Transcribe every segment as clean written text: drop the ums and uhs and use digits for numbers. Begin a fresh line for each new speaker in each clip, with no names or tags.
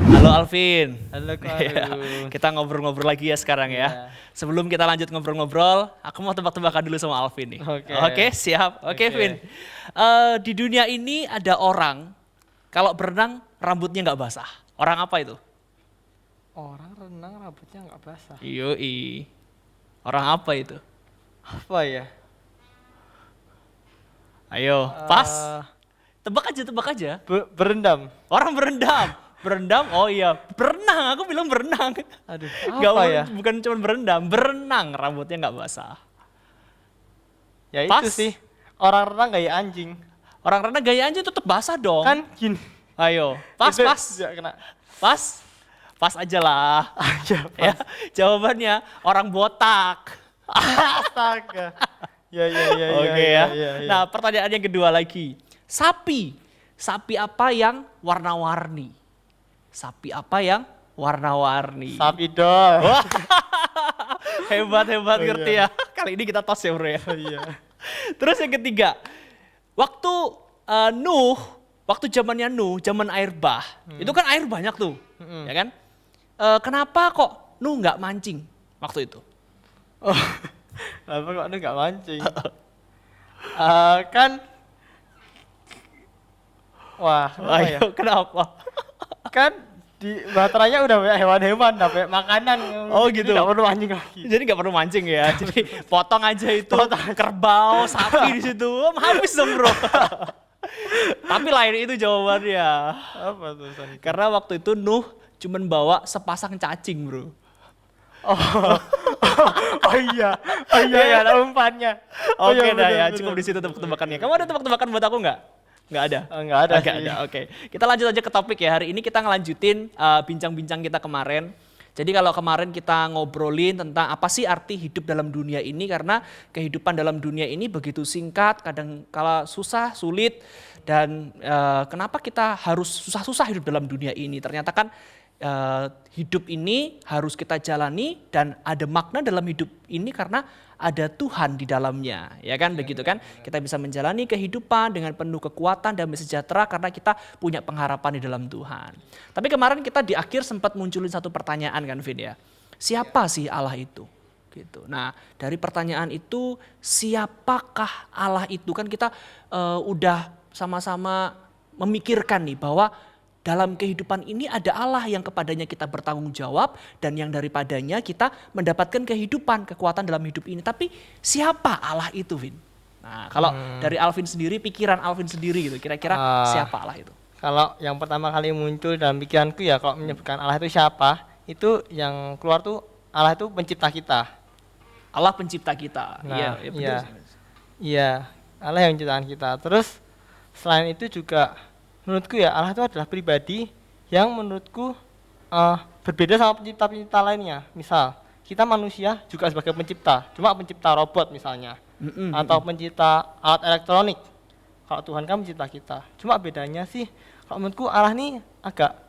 Halo Alvin.
Halo Kak
Iya,
Arun.
kita ngobrol-ngobrol lagi ya sekarang ya.
Iya.
Sebelum kita lanjut ngobrol-ngobrol, aku mau tebak-tebakan dulu sama Alvin nih.
Oke.
Oke, siap. Oke,
Oke.
Vin. Di dunia ini ada orang kalau berenang rambutnya nggak basah. Orang apa itu?
Orang renang rambutnya nggak basah.
Yoi. Orang apa itu?
Apa ya?
Ayo, pas.
Eh,
Tebak aja.
Berendam.
Orang berendam. Berendam? Oh iya, berenang. Aku bilang berenang.
Aduh,
Nggak,
apa ya?
bukan cuma berendam, berenang rambutnya nggak basah.
Ya
Pas.
itu sih. Orang renang kayak anjing.
Orang renang gayanya tetap basah dong.
Kan gini.
Ayo, pas,
Itu
pas,
tidak kena.
pas, pas aja lah.
Aja
Ya,
pas.
jawabannya orang botak.
Astaga. Ya.
Oke ya.
Ya.
Nah, pertanyaan yang kedua lagi. Sapi apa yang warna-warni? Sapi apa yang warna-warni?
Sapi dong.
Wah, hebat
Oh,
ngerti
iya.
ya. Kali ini kita tos ya bro ya.
Iya.
Terus yang ketiga, waktu waktu zamannya Nuh, zaman air bah, itu kan air banyak tuh, ya kan? Kenapa kok Nuh nggak mancing waktu itu?
Oh, apa kok ada nggak mancing? Kan, wah, apa ya?
Ayo, kenapa?
Kan di baterainya udah banyak hewan-hewan, udah banyak makanan.
Oh, gitu.
Nggak perlu anjing lagi.
Jadi nggak perlu mancing ya, jadi potong aja itu kerbau, sapi di situ, habis dong bro. Tapi lain itu jawabannya,
Apa tuh San?
karena waktu itu Nuh cuman bawa sepasang cacing bro.
Oh, oh iya, ya ada umpannya. Oh,
Oke
iya,
dah ya,
bener,
cukup
bener.
di situ tebak-tebakannya. Kamu ada tebak-tebakan buat aku nggak? Nggak ada.
Nggak ada
Nggak
sih.
ada. Oke. Kita lanjut aja ke topik ya. Hari ini kita ngelanjutin bincang-bincang kita kemarin. Jadi kalau kemarin kita ngobrolin tentang apa sih arti hidup dalam dunia ini, karena kehidupan dalam dunia ini begitu singkat, kadang kala susah, sulit, dan kenapa kita harus susah-susah hidup dalam dunia ini? Ternyata kan hidup ini harus kita jalani dan ada makna dalam hidup ini karena ada Tuhan di dalamnya, ya kan begitu kan? Kita bisa menjalani kehidupan dengan penuh kekuatan dan sejahtera karena kita punya pengharapan di dalam Tuhan. Tapi kemarin kita di akhir sempat munculin satu pertanyaan kan Vin ya. Siapa sih Allah itu? Gitu. Nah, dari pertanyaan itu siapakah Allah itu? Kan kita udah sama-sama memikirkan nih bahwa dalam kehidupan ini ada Allah yang kepadanya kita bertanggung jawab dan yang daripadanya kita mendapatkan kehidupan, kekuatan dalam hidup ini. Tapi siapa Allah itu, Vin? Nah, kalau dari Alvin sendiri, pikiran Alvin sendiri gitu, kira-kira siapa Allah itu?
Kalau yang pertama kali muncul dalam pikiranku ya, kalau menyebutkan Allah itu siapa, itu yang keluar tuh Allah itu pencipta kita.
Allah pencipta kita.
Nah,
Iya, betul.
iya. Iya, Allah yang menciptakan kita. Terus selain itu juga menurutku ya Allah itu adalah pribadi yang menurutku berbeda sama pencipta-pencipta lainnya. Misal kita manusia juga sebagai pencipta, cuma pencipta robot misalnya, atau pencipta alat elektronik. Kalau Tuhan kan mencipta kita. Cuma bedanya sih, kalau menurutku Allah ini agak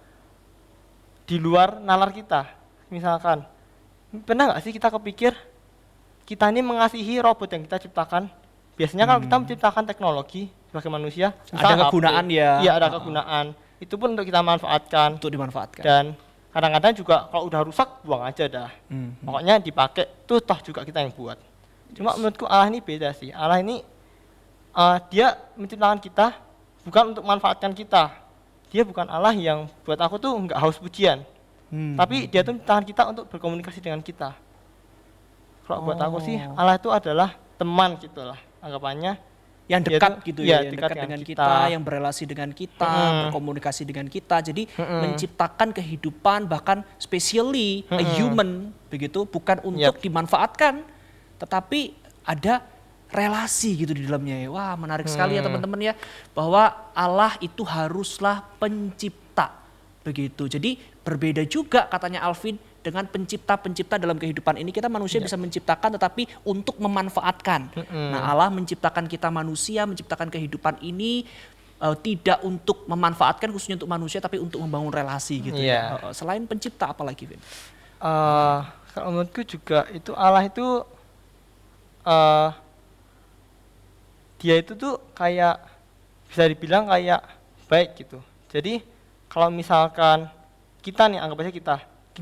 di luar nalar kita. Misalkan, pernah nggak sih kita kepikir kita ini mengasihi robot yang kita ciptakan? Biasanya kalau kita menciptakan teknologi sebagai manusia,
Ada kegunaan ya.
Iya, ada kegunaan. Itu pun untuk kita manfaatkan.
Untuk dimanfaatkan.
Dan kadang-kadang juga kalau udah rusak buang aja dah. Pokoknya dipakai tuh toh juga kita yang buat. Cuma menurutku Allah ini beda sih. Allah ini dia menciptakan kita bukan untuk manfaatkan kita. Dia bukan Allah yang buat aku tuh nggak haus pujian. Tapi dia tuh menciptakan kita untuk berkomunikasi dengan kita. Kalau buat aku sih Allah itu adalah teman gitulah anggapannya.
Yang dekat gitu ya, yang dekat dengan kita, yang berelasi dengan kita, berkomunikasi dengan kita. Jadi menciptakan kehidupan bahkan specially a human begitu, bukan untuk dimanfaatkan, tetapi ada relasi gitu di dalamnya. Wah, menarik sekali ya teman-teman ya, bahwa Allah itu haruslah pencipta begitu. Jadi berbeda juga katanya Alvin dengan pencipta-pencipta dalam kehidupan ini. Kita manusia bisa menciptakan tetapi untuk memanfaatkan. Nah, Allah menciptakan kita manusia, menciptakan kehidupan ini tidak untuk memanfaatkan khususnya untuk manusia, tapi untuk membangun relasi gitu ya. Selain pencipta apalagi, Vin?
Kalau menurutku juga itu Allah itu dia itu tuh kayak bisa dibilang kayak baik gitu. Jadi kalau misalkan kita nih, anggap aja kita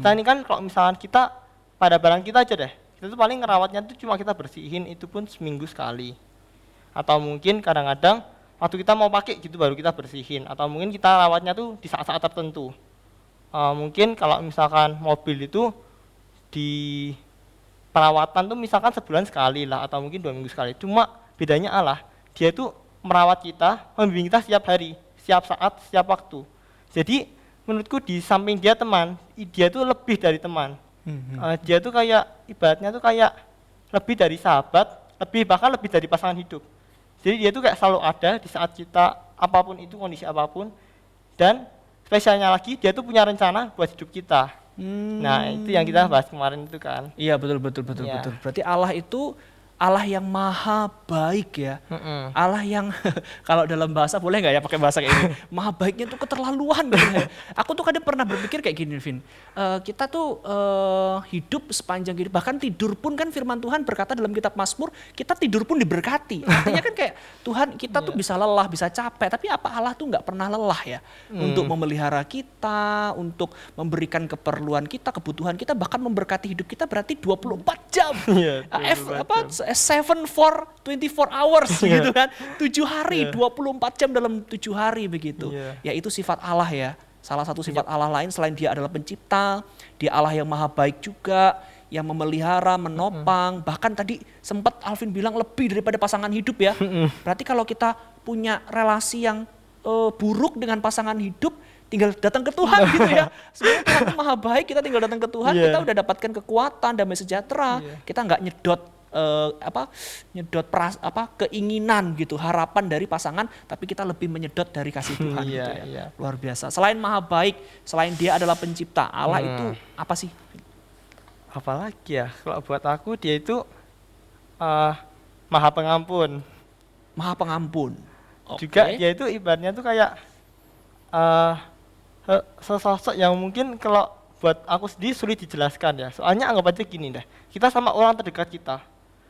ini kan kalau misalkan kita pada barang kita aja deh, kita tuh paling ngerawatnya tuh cuma kita bersihin itu pun seminggu sekali, atau mungkin kadang-kadang waktu kita mau pakai gitu baru kita bersihin, atau mungkin kita rawatnya tuh di saat-saat tertentu. Mungkin kalau misalkan mobil itu di perawatan tuh misalkan sebulan sekali lah, atau mungkin 2 minggu sekali. Cuma bedanya Allah, dia itu merawat kita, membimbing kita setiap hari, setiap saat, setiap waktu. Jadi menurutku di samping dia teman, dia tuh lebih dari teman. Dia tuh kayak ibaratnya tuh kayak lebih dari sahabat, bahkan lebih dari pasangan hidup. Jadi dia tuh kayak selalu ada di saat kita apapun itu, kondisi apapun. Dan spesialnya lagi dia tuh punya rencana buat hidup kita. Nah, itu yang kita bahas kemarin itu kan.
Iya, betul.
Iya.
Berarti Allah itu Allah yang maha baik ya. Allah yang kalau dalam bahasa boleh nggak ya pakai bahasa kayak ini? Maha baiknya tuh keterlaluan gitu ya. Aku tuh kadang pernah berpikir kayak gini, Vin. Kita tuh hidup sepanjang hidup, bahkan tidur pun kan firman Tuhan berkata dalam kitab Mazmur, kita tidur pun diberkati. Artinya kan kayak Tuhan kita tuh bisa lelah, bisa capek, tapi apa Allah tuh nggak pernah lelah ya untuk memelihara kita, untuk memberikan keperluan kita, kebutuhan kita, bahkan memberkati hidup kita berarti 24 jam.
Iya, 24 jam.
7 for 24 hours gitu kan. 7 hari, 24 jam dalam 7 hari begitu. Ya itu sifat Allah ya. Salah satu sifat Allah lain selain dia adalah pencipta, dia Allah yang maha baik juga, yang memelihara, menopang, bahkan tadi sempat Alvin bilang lebih daripada pasangan hidup ya. Berarti kalau kita punya relasi yang buruk dengan pasangan hidup, tinggal datang ke Tuhan gitu ya. Sebenarnya Tuhan itu maha baik, kita tinggal datang ke Tuhan, kita udah dapatkan kekuatan, damai sejahtera. Kita nggak nyedot keinginan gitu, harapan dari pasangan, tapi kita lebih menyedot dari kasih Tuhan gitu ya. Luar biasa. Selain maha baik, selain dia adalah pencipta, Allah itu apa sih?
Apalagi ya, kalau buat aku dia itu maha pengampun.
Maha pengampun.
Juga dia itu ibaratnya tuh kayak sosok yang mungkin kalau buat aku sendiri sulit dijelaskan ya. Soalnya anggap aja gini deh, kita sama orang terdekat kita,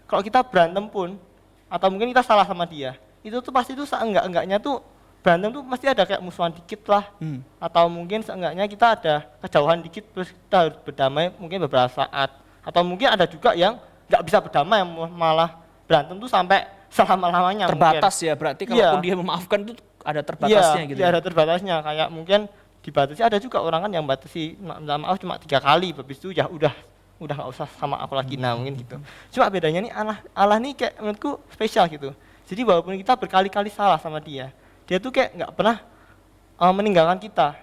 kalau kita berantem pun, atau mungkin kita salah sama dia, itu tuh pasti tuh seenggak-enggaknya tuh berantem tuh pasti ada kayak musuhan dikit lah, atau mungkin seenggaknya kita ada kejauhan dikit, terus kita harus berdamai mungkin beberapa saat, atau mungkin ada juga yang nggak bisa berdamai, malah berantem tuh sampai selama-lamanya.
Terbatas
mungkin.
Ya, berarti kalaupun dia memaafkan tuh ada terbatasnya gitu.
Iya, ada terbatasnya, kayak mungkin dibatasi, ada juga orang kan yang batasi minta maaf cuma 3 kali, habis itu ya udah nggak usah sama aku lagi, nah mungkin gitu. Cuma bedanya nih Allah nih kayak menurutku spesial gitu. Jadi walaupun kita berkali-kali salah sama dia tuh kayak nggak pernah meninggalkan kita.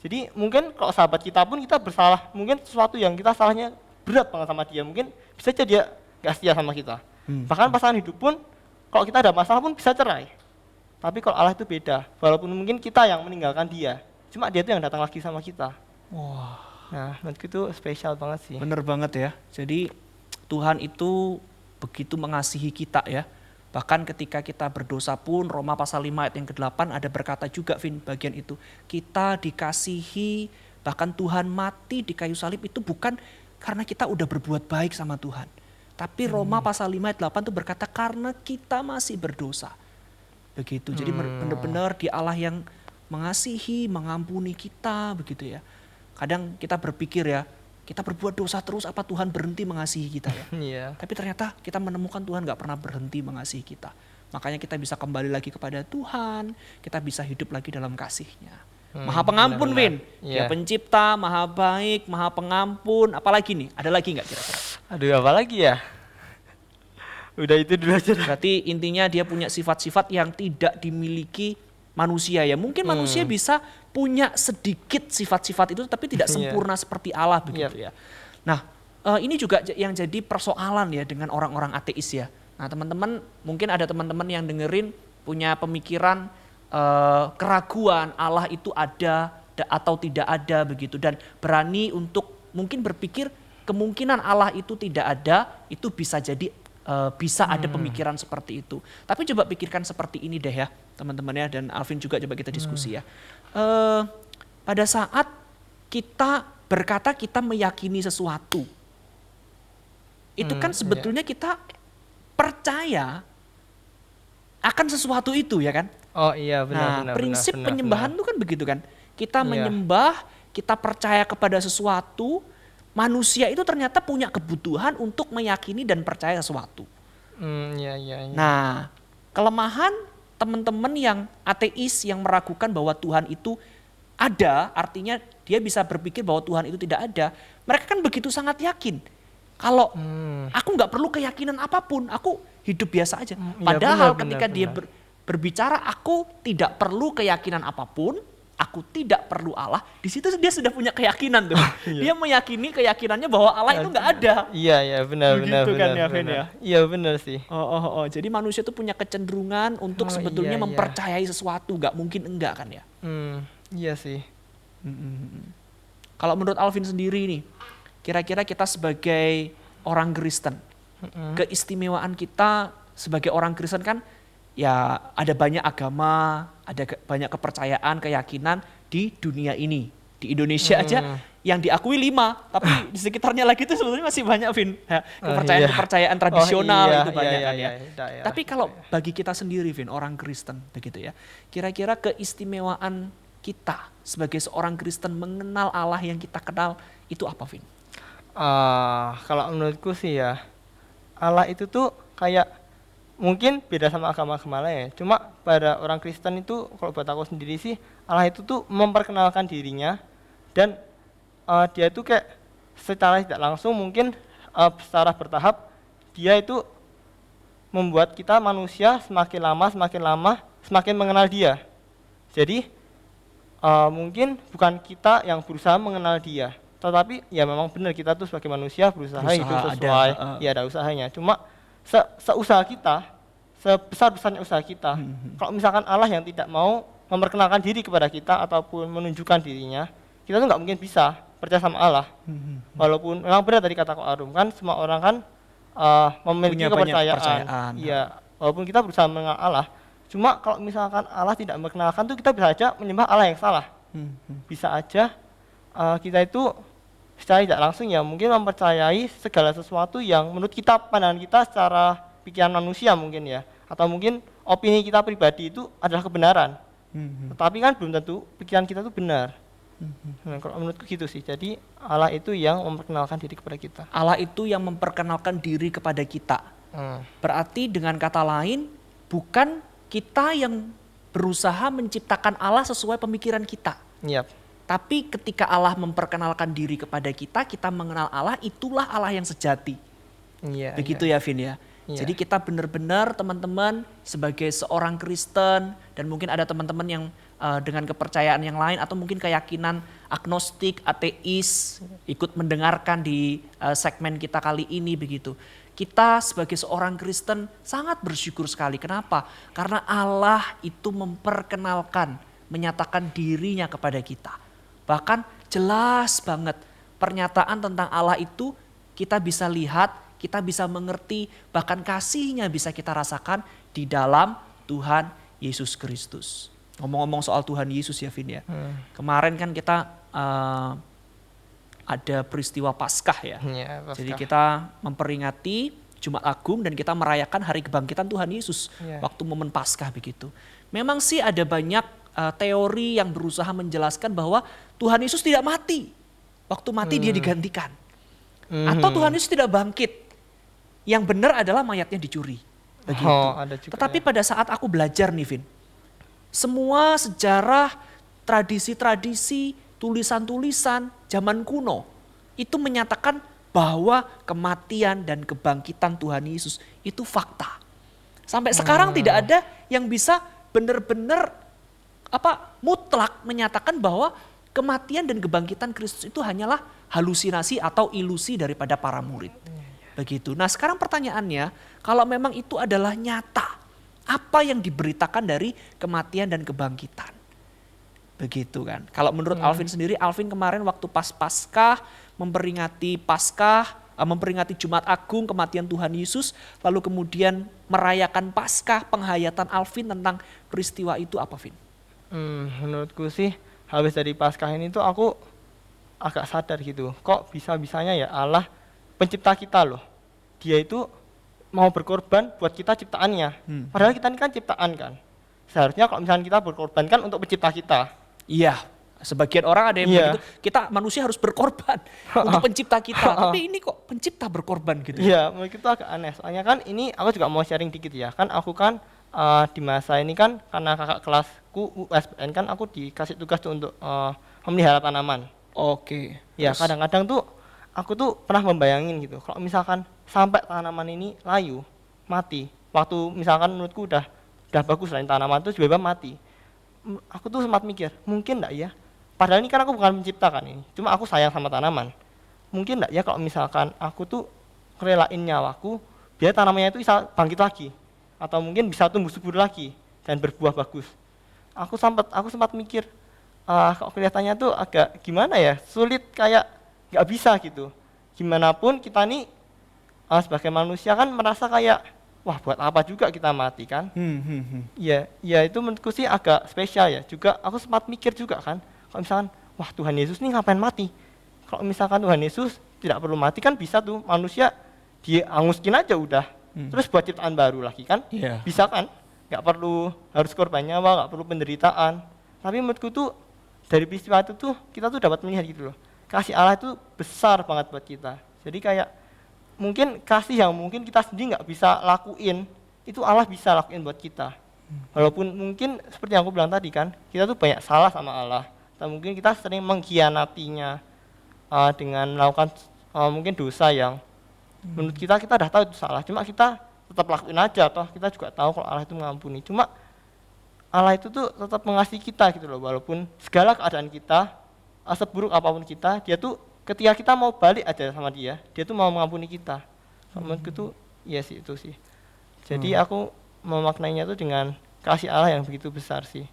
Jadi mungkin kalau sahabat kita pun kita bersalah, mungkin sesuatu yang kita salahnya berat banget sama dia, mungkin bisa aja dia nggak setia sama kita. Bahkan pasangan hidup pun kalau kita ada masalah pun bisa cerai. Tapi kalau Allah itu beda, walaupun mungkin kita yang meninggalkan dia, cuma dia tuh yang datang lagi sama kita.
Wah.
Nah, menurutku itu spesial banget sih.
Bener banget ya. Jadi Tuhan itu begitu mengasihi kita ya. Bahkan ketika kita berdosa pun, Roma pasal 5 ayat yang ke-8 ada berkata juga, Vin, bagian itu. Kita dikasihi, bahkan Tuhan mati di kayu salib itu bukan karena kita udah berbuat baik sama Tuhan. Tapi Roma pasal 5 ayat 8 itu berkata karena kita masih berdosa. Begitu. Jadi benar-benar dia Allah yang mengasihi, mengampuni kita begitu ya. Kadang kita berpikir ya, kita berbuat dosa terus apa Tuhan berhenti mengasihi kita ya. Tapi ternyata kita menemukan Tuhan gak pernah berhenti mengasihi kita. Makanya kita bisa kembali lagi kepada Tuhan, kita bisa hidup lagi dalam kasih-Nya. Maha pengampun, Win. Dia pencipta, maha baik, maha pengampun. Apalagi nih? Ada lagi gak kira-kira?
Aduh, apa lagi ya? Udah itu dulu aja.
Berarti intinya dia punya sifat-sifat yang tidak dimiliki manusia ya. Mungkin manusia bisa punya sedikit sifat-sifat itu tapi tidak sempurna seperti Allah begitu ya. Nah, ini juga yang jadi persoalan ya dengan orang-orang ateis ya. Nah, teman-teman, mungkin ada teman-teman yang dengerin punya pemikiran keraguan Allah itu ada atau tidak ada begitu, dan berani untuk mungkin berpikir kemungkinan Allah itu tidak ada, itu bisa jadi bisa ada pemikiran seperti itu. Tapi coba pikirkan seperti ini deh ya teman-teman ya, dan Alvin juga coba kita diskusi ya. Pada saat kita berkata kita meyakini sesuatu, itu kan sebetulnya kita percaya akan sesuatu itu ya kan.
Oh iya, benar.
Nah, prinsip penyembahan itu kan begitu kan. Kita menyembah, kita percaya kepada sesuatu, manusia itu ternyata punya kebutuhan untuk meyakini dan percaya sesuatu.
Iya, iya, iya.
Nah, kelemahan teman-teman yang ateis yang meragukan bahwa Tuhan itu ada, artinya dia bisa berpikir bahwa Tuhan itu tidak ada. Mereka kan begitu sangat yakin. Kalau aku nggak perlu keyakinan apapun, aku hidup biasa aja.
Iya,
Padahal
benar,
ketika
benar,
dia
benar.
berbicara, aku tidak perlu keyakinan apapun, aku tidak perlu Allah. Di situ dia sudah punya keyakinan tuh. Dia meyakini keyakinannya bahwa Allah itu nggak ada.
Iya, iya, benar, benar,
Begitu kan
benar,
ya, Vin,
benar.
ya?
Iya, benar sih.
Oh. Jadi manusia itu punya kecenderungan untuk
Oh,
sebetulnya
iya, iya.
mempercayai sesuatu, nggak mungkin enggak kan ya.
Iya sih.
Kalau menurut Alvin sendiri nih, kira-kira kita sebagai orang Kristen, keistimewaan kita sebagai orang Kristen kan ya ada banyak agama, ada banyak kepercayaan, keyakinan di dunia ini. Di Indonesia aja yang diakui 5, tapi di sekitarnya lagi itu sebetulnya masih banyak, Vin. Ya, kepercayaan-kepercayaan tradisional itu banyak kan ya. Tapi kalau bagi kita sendiri, Vin, orang Kristen begitu ya, kira-kira keistimewaan kita sebagai seorang Kristen mengenal Allah yang kita kenal itu apa, Vin?
Kalau menurutku sih ya, Allah itu tuh kayak mungkin beda sama agama-agama lain ya. Cuma pada orang Kristen itu, kalau buat aku sendiri sih, Allah itu tuh memperkenalkan dirinya dan dia itu kayak secara tidak langsung mungkin secara bertahap dia itu membuat kita manusia semakin lama semakin mengenal dia. Jadi mungkin bukan kita yang berusaha mengenal dia, tetapi ya memang benar kita tuh sebagai manusia berusaha hidup sesuai, ya ada usahanya. Cuma seusaha kita, sebesar-besarnya usaha kita, kalau misalkan Allah yang tidak mau memperkenalkan diri kepada kita ataupun menunjukkan dirinya, kita tuh nggak mungkin bisa percaya sama Allah. Walaupun memang benar tadi kata Ko Arum kan, semua orang kan memiliki
Punya banyak
kepercayaan. Iya, walaupun kita berusaha mengenal Allah, cuma kalau misalkan Allah tidak memperkenalkan tuh kita bisa aja menyembah Allah yang salah. Bisa aja kita itu secara tidak langsung ya mungkin mempercayai segala sesuatu yang menurut kita, pandangan kita secara pikiran manusia mungkin ya, atau mungkin opini kita pribadi itu adalah kebenaran. Tetapi kan belum tentu pikiran kita itu benar. Nah, kalau menurutku gitu sih. Jadi Allah itu yang memperkenalkan diri kepada kita.
Allah itu yang memperkenalkan diri kepada kita. Berarti dengan kata lain, bukan kita yang berusaha menciptakan Allah sesuai pemikiran kita.
Yap.
Tapi ketika Allah memperkenalkan diri kepada kita, kita mengenal Allah, itulah Allah yang sejati.
Iya.
Begitu ya, Vin ya.
Iya.
Jadi kita benar-benar teman-teman sebagai seorang Kristen, dan mungkin ada teman-teman yang dengan kepercayaan yang lain atau mungkin keyakinan agnostik, ateis, ikut mendengarkan di segmen kita kali ini begitu. Kita sebagai seorang Kristen sangat bersyukur sekali. Kenapa? Karena Allah itu memperkenalkan, menyatakan dirinya kepada kita. Bahkan jelas banget pernyataan tentang Allah itu kita bisa lihat, kita bisa mengerti, bahkan kasihnya bisa kita rasakan di dalam Tuhan Yesus Kristus. Ngomong-ngomong soal Tuhan Yesus ya, Vin ya. Kemarin kan kita ada peristiwa Paskah ya.
Iya, Paskah.
Jadi kita memperingati Jumat Agung dan kita merayakan hari kebangkitan Tuhan Yesus. Waktu momen Paskah begitu. Memang sih ada banyak teori yang berusaha menjelaskan bahwa Tuhan Yesus tidak mati. Waktu mati dia digantikan. Atau Tuhan Yesus tidak bangkit. Yang benar adalah mayatnya dicuri. Begitu.
Ada juga,
Tetapi pada saat aku belajar nih, Vin, semua sejarah, tradisi-tradisi, tulisan-tulisan zaman kuno itu menyatakan bahwa kematian dan kebangkitan Tuhan Yesus itu fakta. Sampai sekarang tidak ada yang bisa benar-benar mutlak menyatakan bahwa kematian dan kebangkitan Kristus itu hanyalah halusinasi atau ilusi daripada para murid. Begitu. Nah, sekarang pertanyaannya, kalau memang itu adalah nyata, apa yang diberitakan dari kematian dan kebangkitan? Begitu kan. Kalau menurut Alvin sendiri, Alvin kemarin waktu pas Paskah, memperingati Paskah, memperingati Jumat Agung, kematian Tuhan Yesus, lalu kemudian merayakan Paskah, penghayatan Alvin tentang peristiwa itu apa, Vin?
Menurutku sih, habis dari Paskah ini tuh aku agak sadar gitu. Kok bisa-bisanya ya Allah pencipta kita loh. Dia itu mau berkorban buat kita ciptaannya. Padahal kita ini kan ciptaan kan. Seharusnya kalau misalnya kita berkorban kan untuk pencipta kita.
Iya. Sebagian orang ada yang
Iya.
begitu, kita manusia harus berkorban untuk pencipta kita. Tapi ini kok pencipta berkorban gitu.
Iya, menurut itu agak aneh. Soalnya kan ini aku juga mau sharing dikit ya. Kan aku kan di masa ini kan karena kakak kelasku USBN kan aku dikasih tugas tuh untuk memelihara tanaman.
Oke.
Ya,
Terus?
kadang-kadang tuh aku tuh pernah membayangin gitu. Kalau misalkan sampai tanaman ini layu, mati. Waktu misalkan menurutku udah bagus lah ini tanaman tuh tiba-tiba mati. Aku tuh sempat mikir, mungkin enggak ya? Padahal ini kan aku bukan menciptakan ini. Cuma aku sayang sama tanaman. Mungkin enggak ya kalau misalkan aku tuh relain nyawaku biar tanamannya itu bisa bangkit lagi atau mungkin bisa tumbuh subur lagi dan berbuah bagus. Aku sempat mikir, kok kelihatannya tuh agak gimana ya, sulit kayak nggak bisa gitu. Gimana pun kita nih sebagai manusia kan merasa kayak wah buat apa juga kita mati kan? Ya, ya itu menurutku sih agak spesial ya. Juga aku sempat mikir juga kan, kalau misalkan wah Tuhan Yesus nih ngapain mati? Kalau misalkan Tuhan Yesus tidak perlu mati kan bisa tuh manusia dianguskin aja udah. Terus buat ciptaan baru lagi kan?
Iya.
Bisa kan? Nggak perlu harus korban nyawa, nggak perlu penderitaan. Tapi menurutku tuh dari peristiwa itu tuh kita tuh dapat melihat gitu loh. Kasih Allah itu besar banget buat kita. Jadi kayak mungkin kasih yang mungkin kita sendiri nggak bisa lakuin, itu Allah bisa lakuin buat kita. Walaupun mungkin seperti yang aku bilang tadi kan, kita tuh banyak salah sama Allah. Dan mungkin kita sering mengkhianatinya dengan melakukan mungkin dosa yang menurut kita udah tahu itu salah. Cuma kita tetap lakuin aja, toh kita juga tahu kalau Allah itu mengampuni. Cuma Allah itu tuh tetap mengasihi kita gitu loh, walaupun segala keadaan kita, seburuk apapun kita, dia tuh ketika kita mau balik aja sama dia tuh mau mengampuni kita. Menurutku tuh, iya sih itu sih. Jadi aku memaknainya tuh dengan kasih Allah yang begitu besar sih.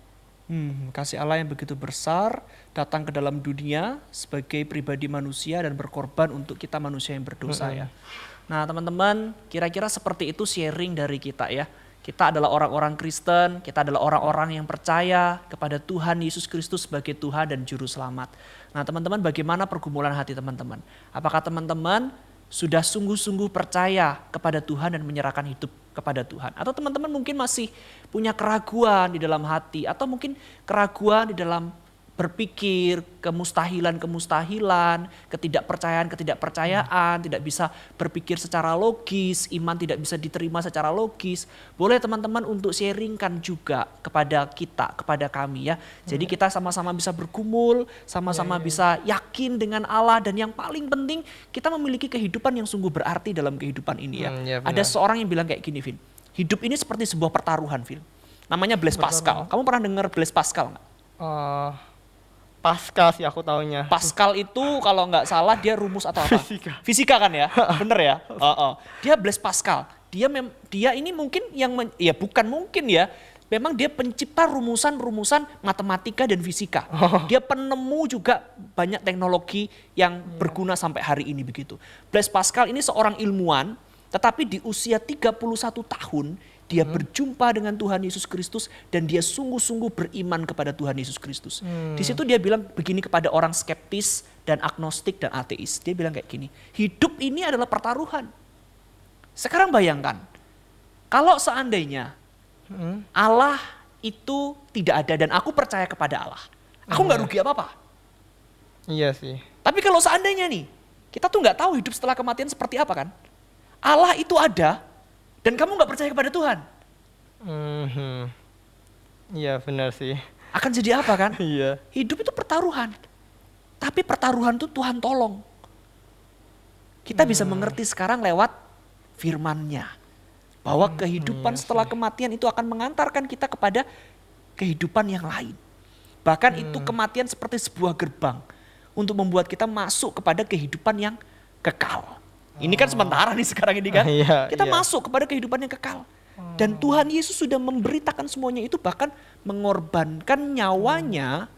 Kasih Allah yang begitu besar datang ke dalam dunia sebagai pribadi manusia dan berkorban untuk kita manusia yang berdosa ya. Nah teman-teman, kira-kira seperti itu sharing dari kita ya. Kita adalah orang-orang Kristen, kita adalah orang-orang yang percaya kepada Tuhan Yesus Kristus sebagai Tuhan dan Juru Selamat. Nah teman-teman, bagaimana pergumulan hati teman-teman? Apakah teman-teman sudah sungguh-sungguh percaya kepada Tuhan dan menyerahkan hidup kepada Tuhan? Atau teman-teman mungkin masih punya keraguan di dalam hati, atau mungkin keraguan di dalam berpikir, kemustahilan, ketidakpercayaan, tidak bisa berpikir secara logis, iman tidak bisa diterima secara logis. Boleh teman-teman untuk sharingkan juga kepada kita, kepada kami ya. Jadi kita sama-sama bisa bergumul, sama-sama bisa yakin dengan Allah, dan yang paling penting kita memiliki kehidupan yang sungguh berarti dalam kehidupan ini ya.
Ya
Ada seorang yang bilang kayak gini, Vin. Hidup ini seperti sebuah pertaruhan, Vin. Namanya Blaise Pascal. Kamu pernah dengar Blaise Pascal nggak?
Pascal sih aku taunya.
Pascal itu kalau nggak salah dia rumus atau apa?
Fisika.
Kan ya, bener ya. Dia Blaise Pascal. Dia ini mungkin bukan mungkin ya. Memang dia pencipta rumusan-rumusan matematika dan fisika. Dia penemu juga banyak teknologi yang berguna sampai hari ini begitu. Blaise Pascal ini seorang ilmuwan, tetapi di usia 31 tahun dia berjumpa dengan Tuhan Yesus Kristus dan dia sungguh-sungguh beriman kepada Tuhan Yesus Kristus. Di situ dia bilang begini kepada orang skeptis dan agnostik dan ateis. Dia bilang kayak gini, hidup ini adalah pertaruhan. Sekarang bayangkan, kalau seandainya Allah itu tidak ada dan aku percaya kepada Allah, aku nggak rugi apa-apa.
Iya sih.
Tapi kalau seandainya nih, kita tuh nggak tahu hidup setelah kematian seperti apa kan? Allah itu ada, dan kamu nggak percaya kepada Tuhan.
Iya benar sih.
Akan jadi apa kan?
Iya.
Hidup itu pertaruhan. Tapi pertaruhan itu Tuhan tolong. Kita bisa mengerti sekarang lewat firman-Nya. Bahwa kehidupan setelah kematian itu akan mengantarkan kita kepada kehidupan yang lain. Bahkan itu kematian seperti sebuah gerbang. Untuk membuat kita masuk kepada kehidupan yang kekal. Ini kan sementara nih sekarang ini kan. Kita masuk kepada kehidupan yang kekal. Dan Tuhan Yesus sudah memberitakan semuanya itu, bahkan mengorbankan nyawanya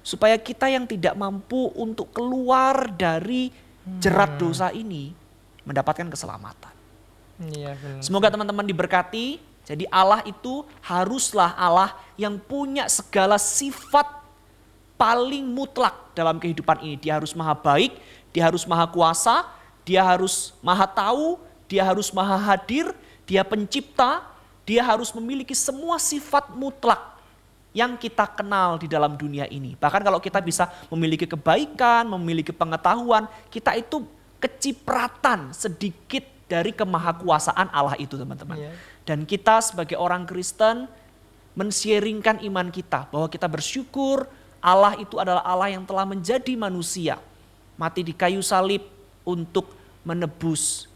supaya kita yang tidak mampu untuk keluar dari jerat dosa ini mendapatkan keselamatan. Semoga teman-teman diberkati. Jadi Allah itu haruslah Allah yang punya segala sifat paling mutlak dalam kehidupan ini. Dia harus maha baik, dia harus maha kuasa, dia harus maha tahu, dia harus maha hadir, dia pencipta, dia harus memiliki semua sifat mutlak yang kita kenal di dalam dunia ini. Bahkan kalau kita bisa memiliki kebaikan, memiliki pengetahuan, kita itu kecipratan sedikit dari kemahakuasaan Allah itu, teman-teman.
Iya.
Dan kita sebagai orang Kristen men-sharingkan iman kita bahwa kita bersyukur Allah itu adalah Allah yang telah menjadi manusia, mati di kayu salib untuk menebus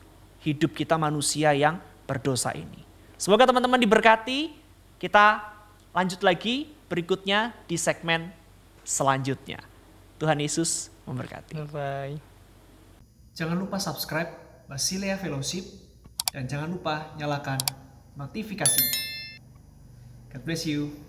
hidup kita manusia yang berdosa ini. Semoga teman-teman diberkati. Kita lanjut lagi berikutnya di segmen selanjutnya. Tuhan Yesus memberkati.
Bye.
Jangan lupa subscribe Basilea Fellowship dan jangan lupa nyalakan notifikasi. God bless you.